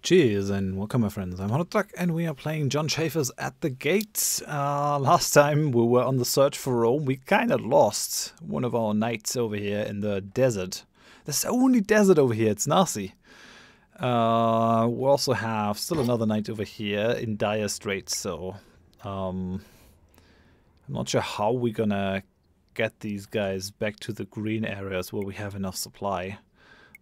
Cheers and welcome my friends, I'm Horath and we are playing Jon Shafer's At the Gates. Last time we were on the search for Rome, we kind of lost one of our knights over here in the desert. There's only desert over here, it's nasty. We also have still another knight over here in dire straits, so I'm not sure how we're gonna get these guys back to the green areas where we have enough supply.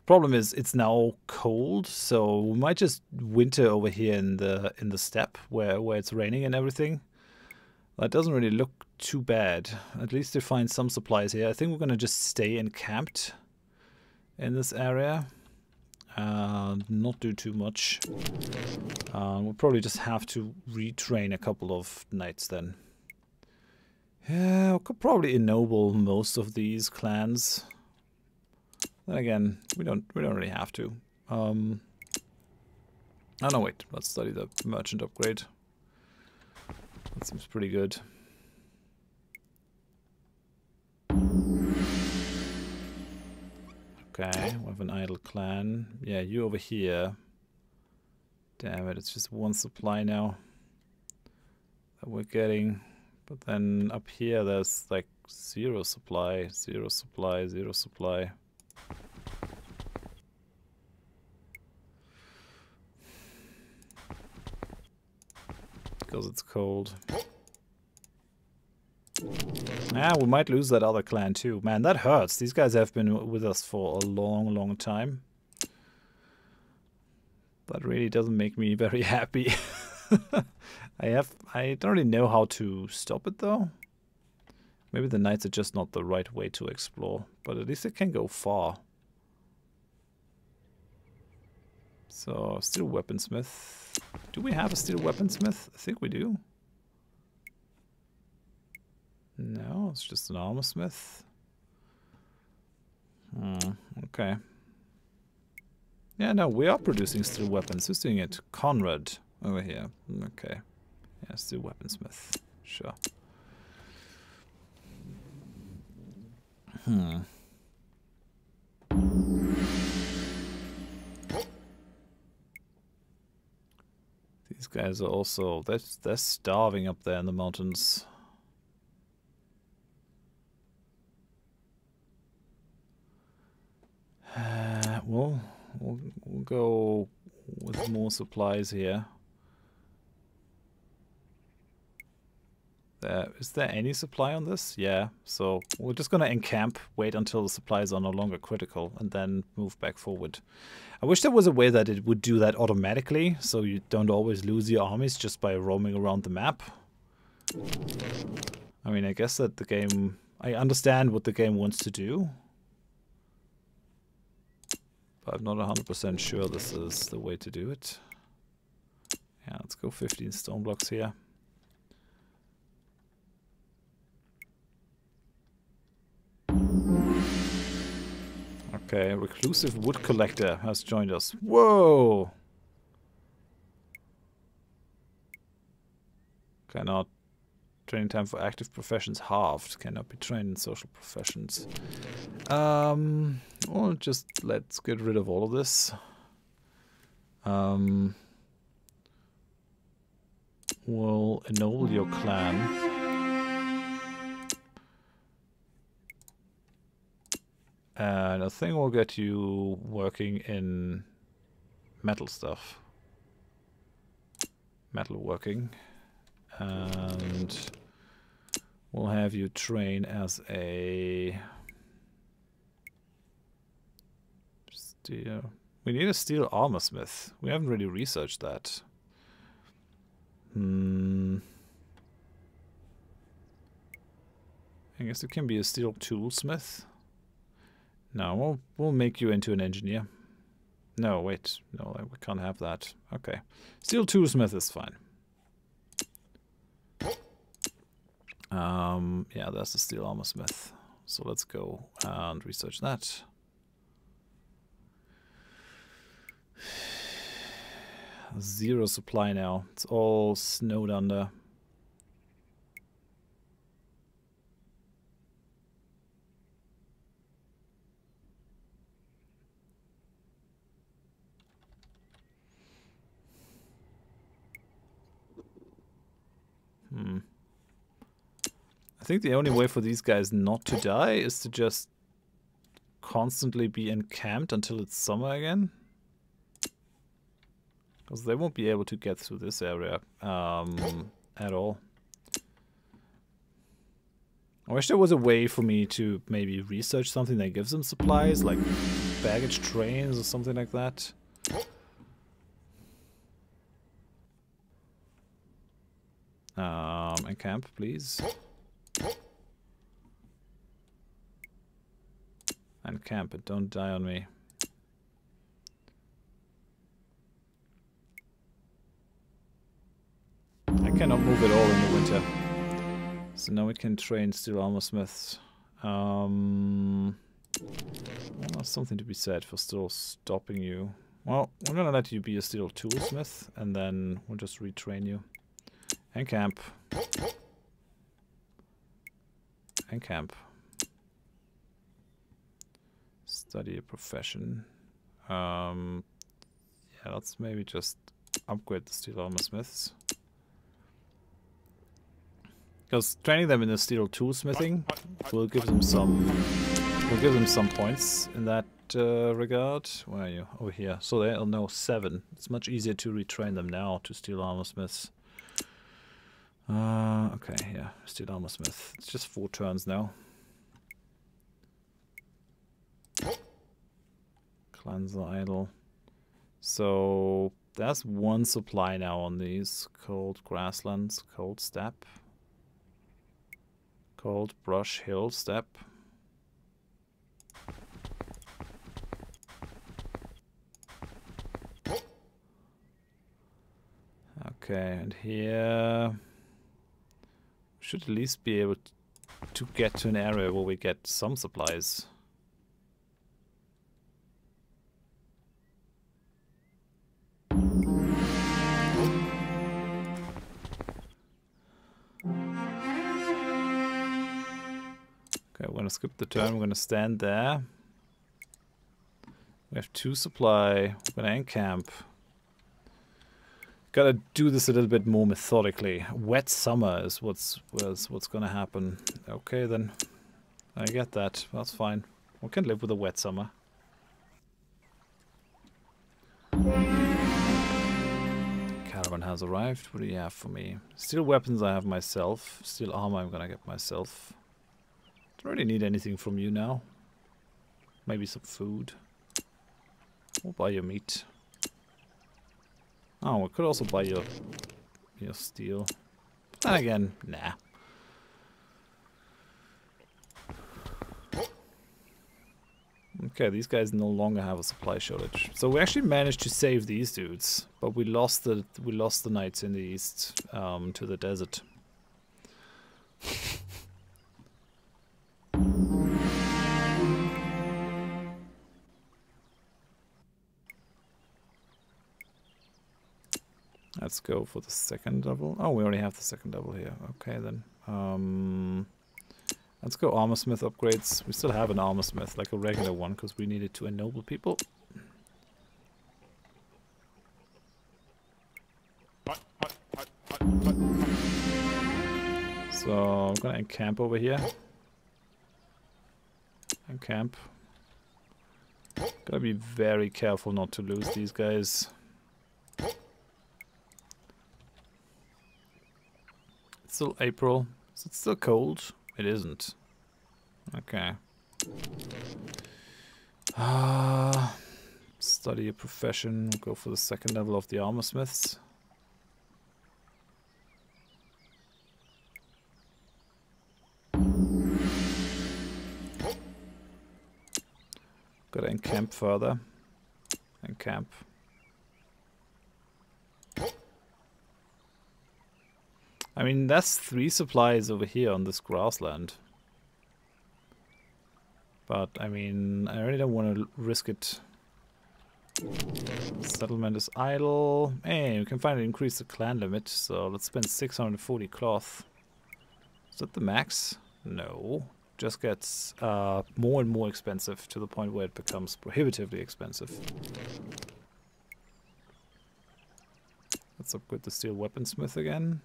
Problem is it's now cold, so we might just winter over here in the steppe where it's raining and everything. That doesn't really look too bad. At least to find some supplies here. I think we're gonna just stay encamped in this area. Not do too much. We'll probably just have to retrain a couple of knights then. Yeah, we could probably ennoble most of these clans. Then again, we don't really have to. Oh no, wait. Let's study the merchant upgrade. That seems pretty good. Okay, we have an idle clan. Yeah, you over here. Damn it, it's just one supply now that we're getting. But then up here there's like zero supply, zero supply, zero supply. Because it's cold. Yeah, we might lose that other clan too. Man, that hurts. These guys have been with us for a long, long time. That really doesn't make me very happy. I don't really know how to stop it though. Maybe the knights are just not the right way to explore, but at least it can go far. So, steel weaponsmith. Do we have a steel weaponsmith? I think we do. No, it's just an armor smith. Okay. Yeah, no, we are producing steel weapons. Who's doing it? Conrad over here. Okay. Yeah, steel weaponsmith. Sure. These guys are also, they're starving up there in the mountains. We'll go with more supplies here. Is there any supply on this? Yeah, so we're just gonna encamp, wait until the supplies are no longer critical, and then move back forward. I wish there was a way that it would do that automatically, so you don't always lose your armies just by roaming around the map. I mean, I guess that the game... I understand what the game wants to do, but I'm not 100% sure this is the way to do it. Yeah, let's go 15 stone blocks here. Okay, reclusive wood collector has joined us. Whoa! Cannot. Training time for active professions halved. Cannot be trained in social professions. Well, just let's get rid of all of this. We'll ennoble your clan. And I think we'll get you working in metal stuff. Metal working. And we'll have you train as a steel. We need a steel armor smith. We haven't really researched that. I guess it can be a steel toolsmith. No, we'll make you into an engineer. No, wait. No, we can't have that. Okay. Steel toolsmith is fine. Yeah, that's the steel armor smith. So let's go and research that. Zero supply now. It's all snowed under. think the only way for these guys not to die is to just constantly be encamped until it's summer again. Because they won't be able to get through this area at all. I wish there was a way for me to maybe research something that gives them supplies, like baggage trains or something like that. Encamp, please. Encamp and don't die on me. I cannot move at all in the winter. So now we can train steel armor smiths. Well, that's something to be said for still stopping you. Well, we're gonna let you be a steel toolsmith, and then we'll just retrain you. Encamp. Encamp. Study a profession. Yeah, let's maybe just upgrade the steel armor smiths. Because training them in the steel toolsmithing will give them some points in that regard. Where are you? Over here. So they'll know 7. It's much easier to retrain them now to steel armor smiths. Okay, yeah, steel armor smith. It's just 4 turns now. Cleanser idle. So there's 1 supply now on these cold grasslands, cold steppe. Cold brush hill steppe. Okay, and here we should at least be able to get to an area where we get some supplies. Okay, we're gonna skip the turn, we're gonna stand there. We have 2 supply, we're gonna encamp. Gotta do this a little bit more methodically. Wet summer is what's gonna happen. Okay then. I get that. That's fine. We can live with a wet summer. Caravan has arrived. What do you have for me? Steel weapons I have myself. Steel armor I'm gonna get myself. Don't really need anything from you now. Maybe some food. We'll buy your meat. Oh, we could also buy your steel. And again, nah. Okay, these guys no longer have a supply shortage. So we actually managed to save these dudes, but we lost the knights in the east to the desert. Let's go for the second level. Oh, we already have the second level here. Okay, then. Let's go armor smith upgrades. We still have an armor smith, like a regular one, because we needed to ennoble people. So I'm gonna encamp over here. Encamp. Gotta be very careful not to lose these guys. It's still April. Is it still cold? It isn't. Okay. Study a profession. We'll go for the second level of the armor smiths. Gotta encamp further. Encamp. I mean, that's 3 supplies over here on this grassland. But, I mean, I really don't want to risk it. Settlement is idle. Hey, we can finally increase the clan limit, so let's spend 640 cloth. Is that the max? No. Just gets more and more expensive to the point where it becomes prohibitively expensive. Let's upgrade the steel weaponsmith again.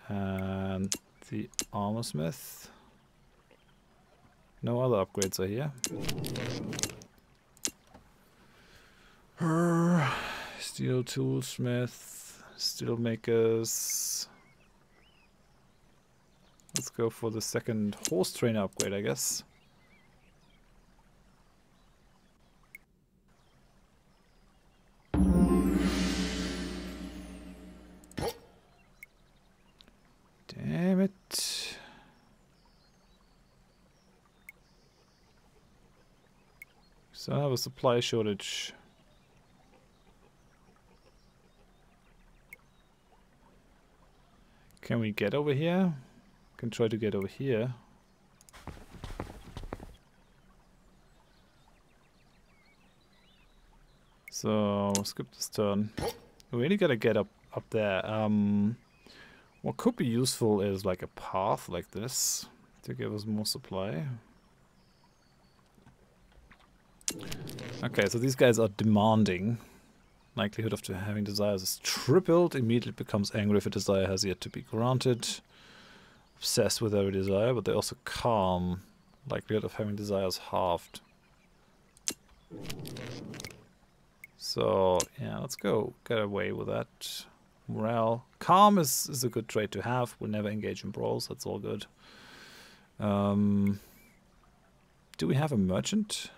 And the armor smith. No other upgrades are here. Steel toolsmith, steel makers. Let's go for the second horse trainer upgrade, I guess. Damn it. So I have a supply shortage. Can we get over here? Can try to get over here. So skip this turn. We really gotta get up there. What could be useful is like a path like this to give us more supply. Okay, so these guys are demanding. Likelihood of having desires is tripled. Immediately becomes angry if a desire has yet to be granted. Obsessed with every desire, but they're also calm. Likelihood of having desires halved. So yeah, let's go get away with that. Morale. Calm is a good trait to have. We'll never engage in brawls. That's all good. Do we have a merchant?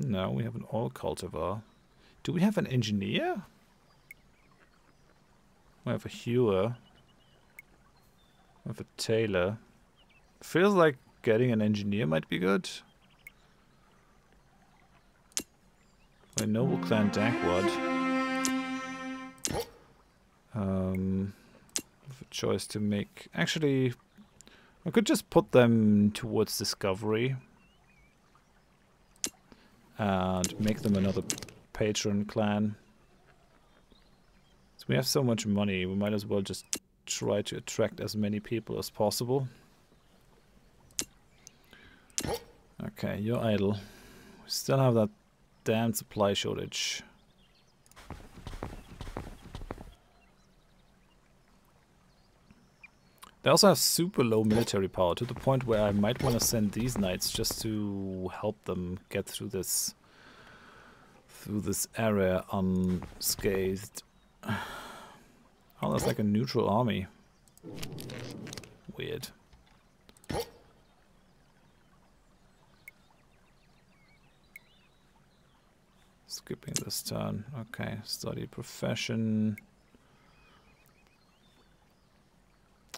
No, we have an oil cultivar. Do we have an engineer? We have a hewer. We have a tailor. Feels like getting an engineer might be good. A noble clan Dankwad. Have a choice to make. Actually, I could just put them towards discovery. And make them another patron clan. So we have so much money, we might as well just try to attract as many people as possible. Okay, you're idle. We still have that damn supply shortage. They also have super low military power, to the point where I might want to send these knights just to help them get through this area unscathed. Oh, that's like a neutral army. Weird. Skipping this turn. Okay, study profession.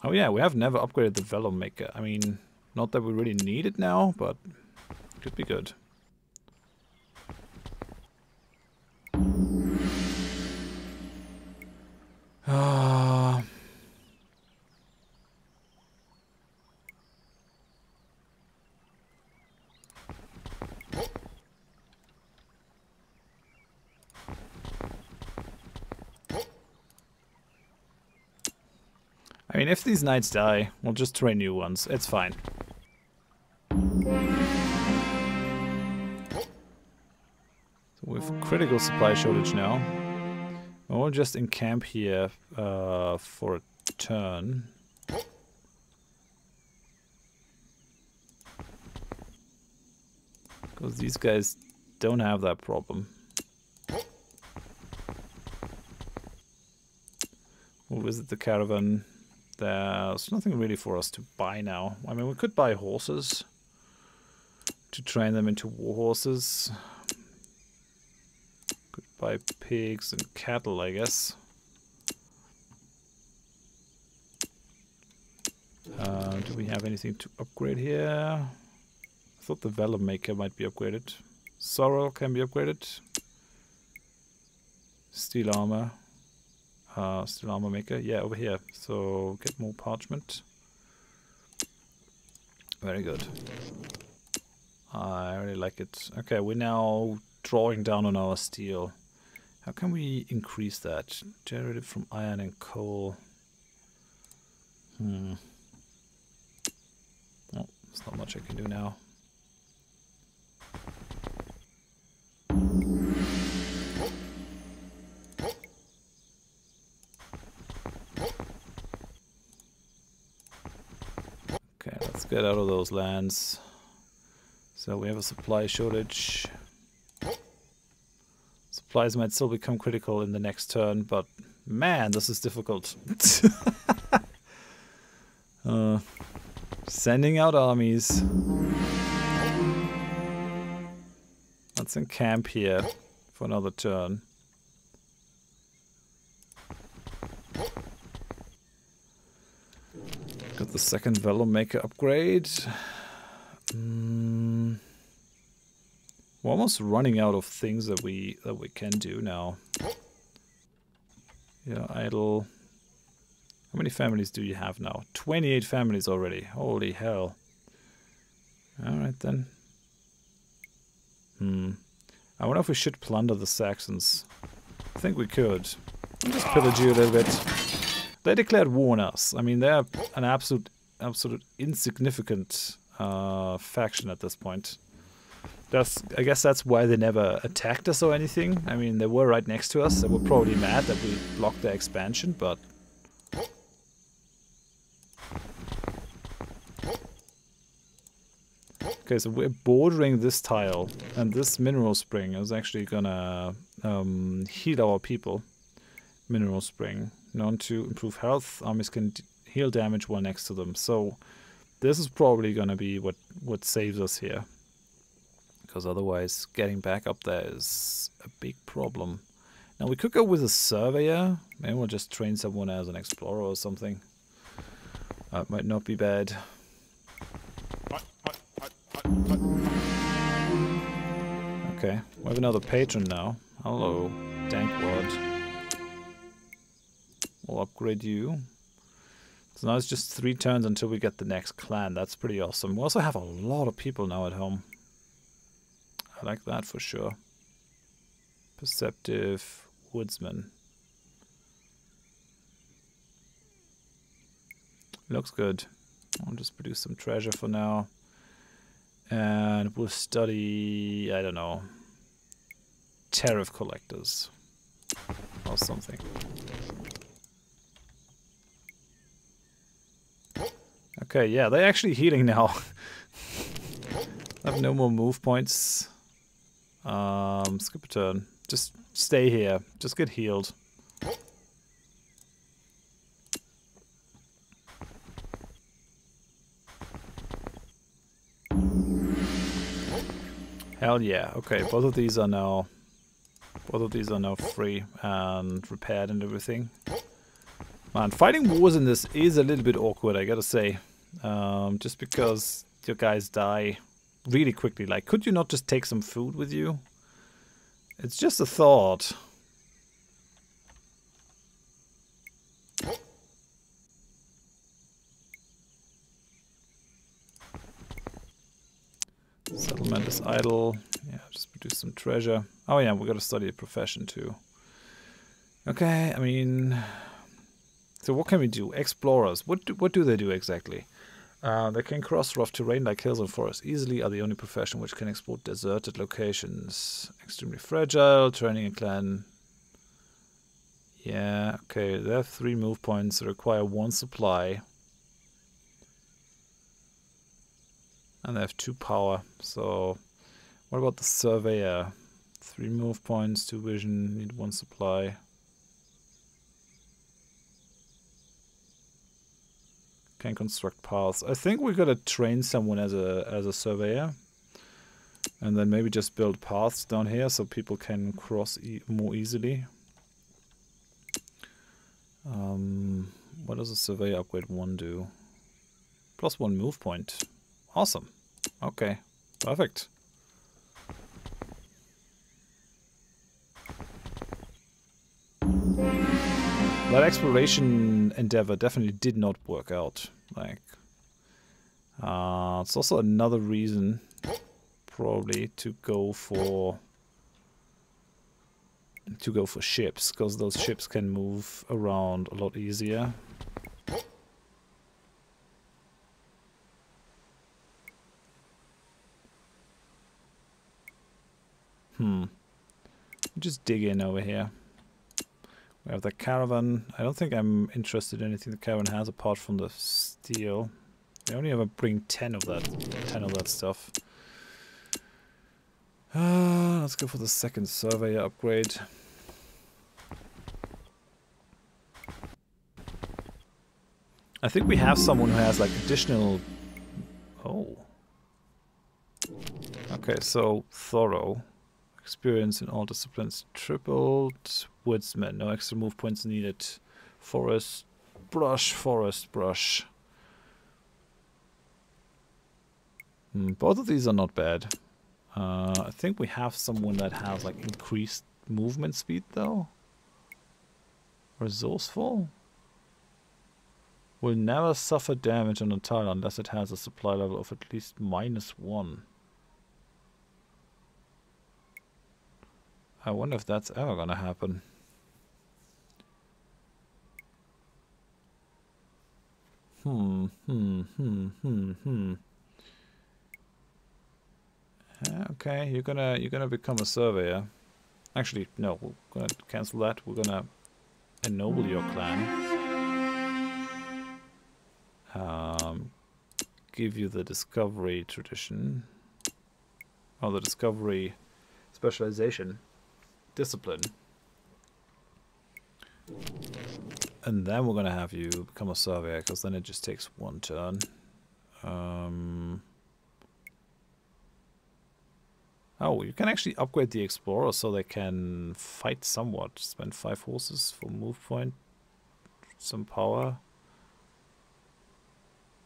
Oh yeah, we have never upgraded the vellum maker. I mean, not that we really need it now, but it could be good. I mean, if these knights die, we'll just train new ones. It's fine. So we have a critical supply shortage now. We'll just encamp here for a turn. Because these guys don't have that problem. We'll visit the caravan. There's nothing really for us to buy now. I mean, we could buy horses to train them into war horses. Could buy pigs and cattle, I guess. Do we have anything to upgrade here? I thought the vellum maker might be upgraded. Sorrel can be upgraded. Steel armor. Steel armor maker. Yeah, over here. So get more parchment. Very good. I really like it. Okay, we're now drawing down on our steel. How can we increase that? Generated from iron and coal. Oh, there's not much I can do now. get out of those lands. So we have a supply shortage. Supplies might still become critical in the next turn, but man, this is difficult. Sending out armies. Let's encamp here for another turn. Got the second Vellum Maker upgrade. We're almost running out of things that we can do now. Yeah, idle. How many families do you have now? 28 families already. Holy hell. Alright then. I wonder if we should plunder the Saxons. I think we could. I'll just pillage you a little bit. They declared war on us. I mean, they're an absolute insignificant faction at this point. I guess that's why they never attacked us or anything. I mean, they were right next to us. They were probably mad that we blocked their expansion, but... Okay, so we're bordering this tile, and this mineral spring is actually gonna heal our people. Mineral spring. Known to improve health, armies can heal damage while next to them. So this is probably gonna be what saves us here. Because otherwise getting back up there is a big problem. Now we could go with a surveyor. Maybe we'll just train someone as an explorer or something. That might not be bad. Okay, we have another patron now. Hello, Dankward. We'll upgrade you. So now it's just 3 turns until we get the next clan. That's pretty awesome. We also have a lot of people now at home. I like that for sure. Perceptive woodsman. Looks good. I'll just produce some treasure for now. And we'll study, I don't know, tariff collectors or something. Okay, yeah, they're actually healing now. I have no more move points. Skip a turn. Just stay here. Just get healed. Hell yeah. Okay, both of these are now free and repaired and everything. Man, fighting wars in this is a little bit awkward, I gotta say. Just because your guys die really quickly. Like, could you not just take some food with you? It's just a thought. Settlement is idle. Yeah, just produce some treasure. Oh yeah, we gotta study a profession too. Okay, I mean... So what can we do? Explorers. What do they do exactly? They can cross rough terrain like hills and forests easily, are the only profession which can explore deserted locations. Extremely fragile, training a clan. Yeah, okay, they have 3 move points, they require 1 supply. And they have 2 power, so... What about the surveyor? 3 move points, 2 vision, need 1 supply. Can construct paths. I think we gotta train someone as a surveyor, and then maybe just build paths down here so people can cross more easily. What does a surveyor upgrade 1 do? Plus 1 move point. Awesome. Okay, perfect. That exploration endeavor definitely did not work out. Like, it's also another reason, probably, to go for ships, because those ships can move around a lot easier. Just dig in over here. We have the caravan. I don't think I'm interested in anything the caravan has apart from the steel. They only ever bring 10 of that stuff. Let's go for the second surveyor upgrade. I think we have someone who has like additional... Oh. Okay, so thorough. Experience in all disciplines tripled. Woodsman, no extra move points needed. Forest brush, forest brush. Both of these are not bad. I think we have someone that has like increased movement speed though. Resourceful. Will never suffer damage on a tile unless it has a supply level of at least -1. I wonder if that's ever gonna happen. Okay, you're gonna become a surveyor. Actually, no, we're gonna cancel that. We're gonna ennoble your clan. Give you the discovery tradition. Or the discovery specialization. Discipline. And then we're gonna have you become a surveyor, because then it just takes 1 turn. Oh, you can actually upgrade the explorer so they can fight somewhat. Spend 5 horses for move point. Some power.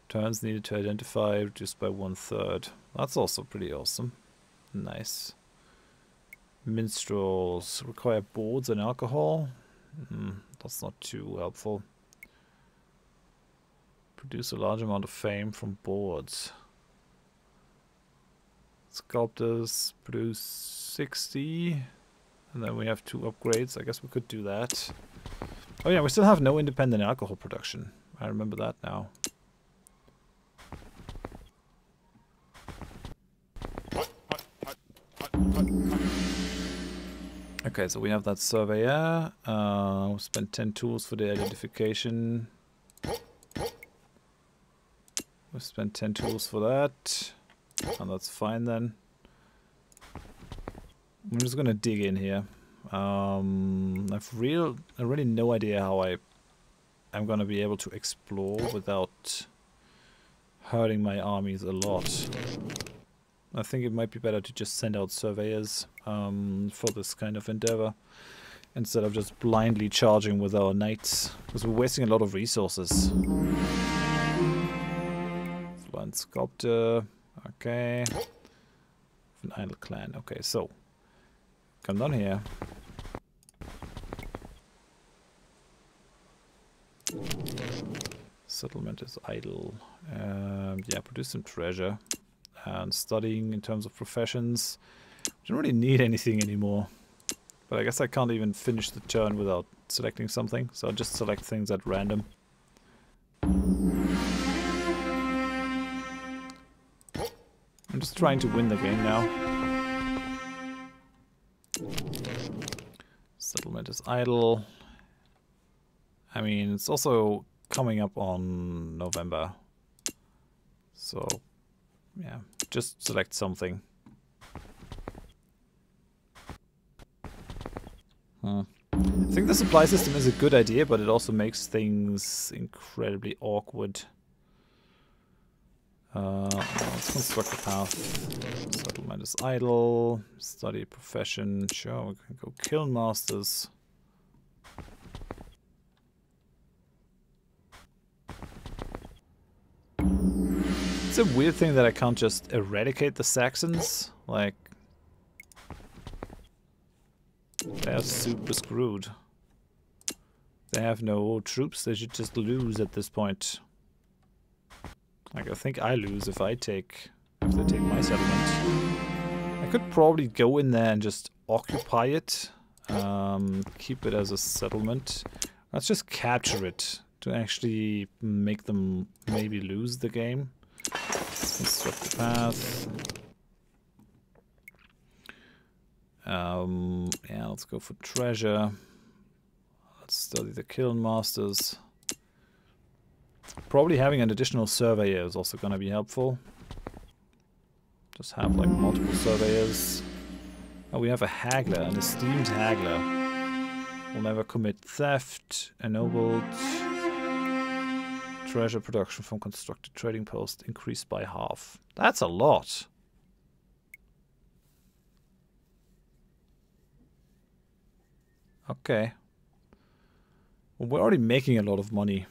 Turns needed to identify reduced by 1/3. That's also pretty awesome. Nice. Minstrels require boards and alcohol. That's not too helpful. Produce a large amount of fame from boards. Sculptors produce 60. And then we have 2 upgrades. I guess we could do that. Oh yeah, we still have no independent alcohol production. I remember that now. Okay, so we have that surveyor. We'll spend 10 tools for the identification. We'll spend 10 tools for that. And that's fine then. I'm just gonna dig in here. I've really no idea how I'm gonna be able to explore without hurting my armies a lot. I think it might be better to just send out surveyors for this kind of endeavor instead of just blindly charging with our knights, because we're wasting a lot of resources. Fluent sculptor, okay. An idle clan, okay, so come down here. Settlement is idle. Yeah, produce some treasure. And studying in terms of professions. We don't really need anything anymore. But I guess I can't even finish the turn without selecting something. So I'll just select things at random. I'm just trying to win the game now. Settlement is idle. I mean, it's also coming up on November. So... yeah, just select something. I think the supply system is a good idea, but it also makes things incredibly awkward. Let's construct a path. Settlement is idle. Study profession. Sure, we can go kill masters. It's a weird thing that I can't just eradicate the Saxons. Like, they're super screwed. They have no troops, they should just lose at this point. Like, I think I lose if they take my settlement. I could probably go in there and just occupy it. Keep it as a settlement. Let's just capture it to actually make them maybe lose the game. Let's construct the path. Yeah, let's go for treasure. Let's study the kiln masters. Probably having an additional surveyor is also gonna be helpful. Just have like multiple surveyors. Oh, we have a haggler, an esteemed haggler. Will never commit theft, ennobled. Treasure production from constructed trading post increased by half. That's a lot. Okay. Well, we're already making a lot of money.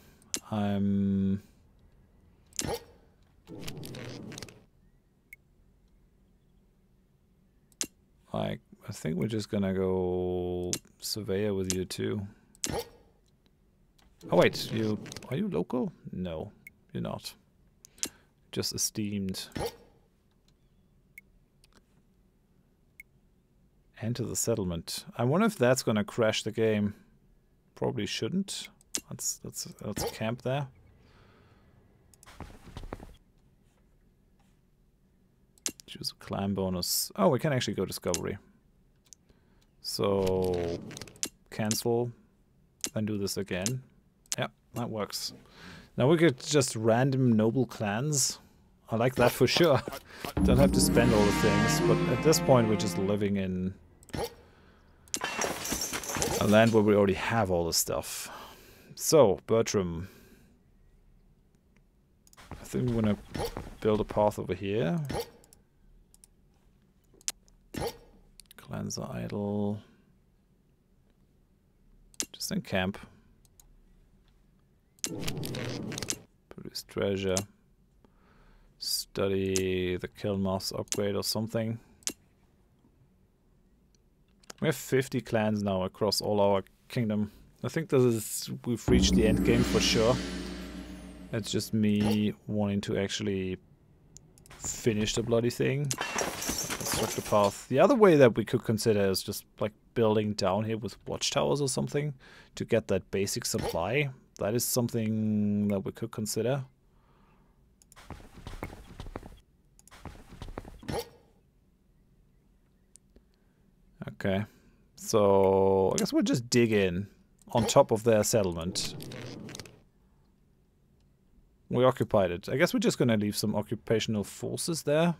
Like, I think we're just gonna go surveyor with you too. Oh wait, are you local? No, you're not. Just esteemed. Enter the settlement. I wonder if that's gonna crash the game. Probably shouldn't. Let's camp there. Choose a clan bonus. Oh, we can actually go discovery. So cancel, then do this again. Yep, that works. Now we could just random noble clans. I like that for sure. Don't have to spend all the things, but at this point we're just living in a land where we already have all the stuff. So, Bertram. I think we're gonna build a path over here. Clans are idle. Just in camp. Produce treasure. Study the kill moths upgrade or something. We have 50 clans now across all our kingdom. I think we've reached the end game for sure. It's just me wanting to actually finish the bloody thing. Construct a path. The other way that we could consider is just like building down here with watchtowers or something to get that basic supply. That is something that we could consider. Okay, so I guess we'll just dig in on top of their settlement. We occupied it. I guess we're just gonna leave some occupational forces there.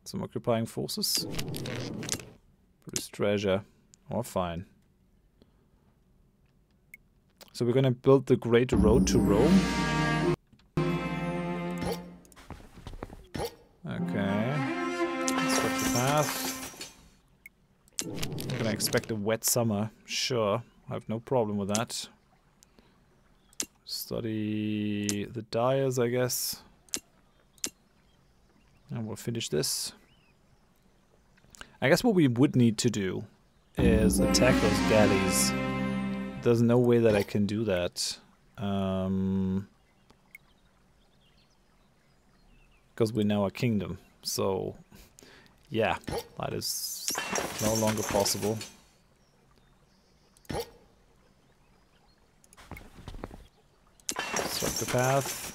Some occupying forces. Produce treasure. Oh, fine. So we're gonna build the Great Road to Rome. Okay. Construct the path. I'm gonna expect a wet summer. Sure. I have no problem with that. Study the dyers, I guess. And we'll finish this. I guess what we would need to do is attack those galleys. There's no way that I can do that. Because we're now a kingdom. So, yeah, that is no longer possible. Select the path.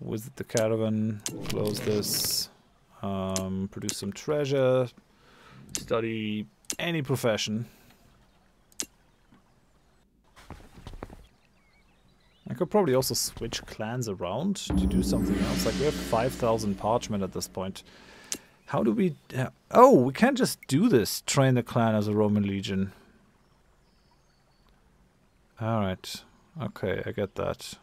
Visit the caravan. Close this. Produce some treasure. Study any profession. I could probably also switch clans around to do something else. Like, we have 5,000 parchment at this point. How do we... oh, we can't just do this. Train the clan as a Roman legion. Alright. Okay, I get that.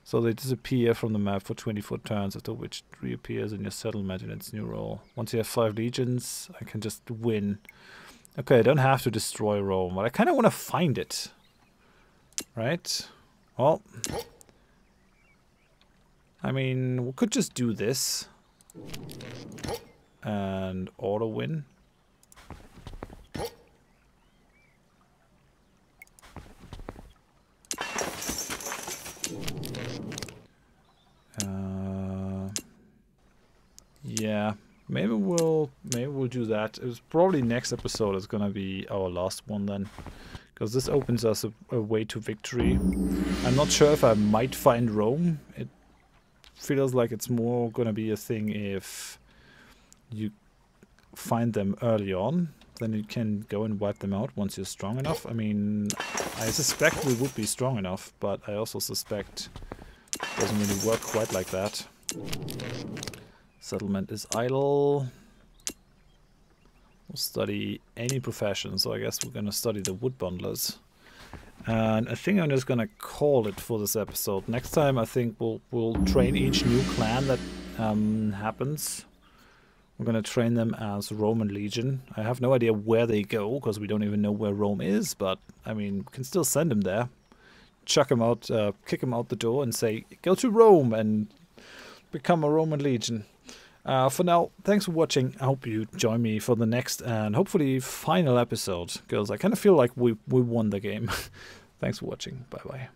So they disappear from the map for 24 turns, after which it reappears in your settlement in its new role. Once you have 5 legions, I can just win. Okay, I don't have to destroy Rome, but I kind of want to find it. Right? Well, I mean, we could just do this and auto win. Yeah, maybe we'll do that. It was probably next episode is gonna be our last one then. Because this opens us a way to victory. I'm not sure if I might find Rome. It feels like it's more gonna be a thing if you find them early on. Then you can go and wipe them out once you're strong enough. I mean, I suspect we would be strong enough, but I also suspect Doesn't really work quite like that. Settlement is idle. We'll study any profession, so I guess we're gonna study the wood bundlers. And I think I'm just gonna call it for this episode. Next time I think we'll train each new clan that happens. We're gonna train them as Roman Legion. I have no idea where they go, because we don't even know where Rome is, but I mean, we can still send them there. Chuck them out, kick them out the door and say, go to Rome and become a Roman Legion. For now, thanks for watching. I hope you join me for the next and hopefully final episode, because I kind of feel like we won the game. Thanks for watching. Bye-bye.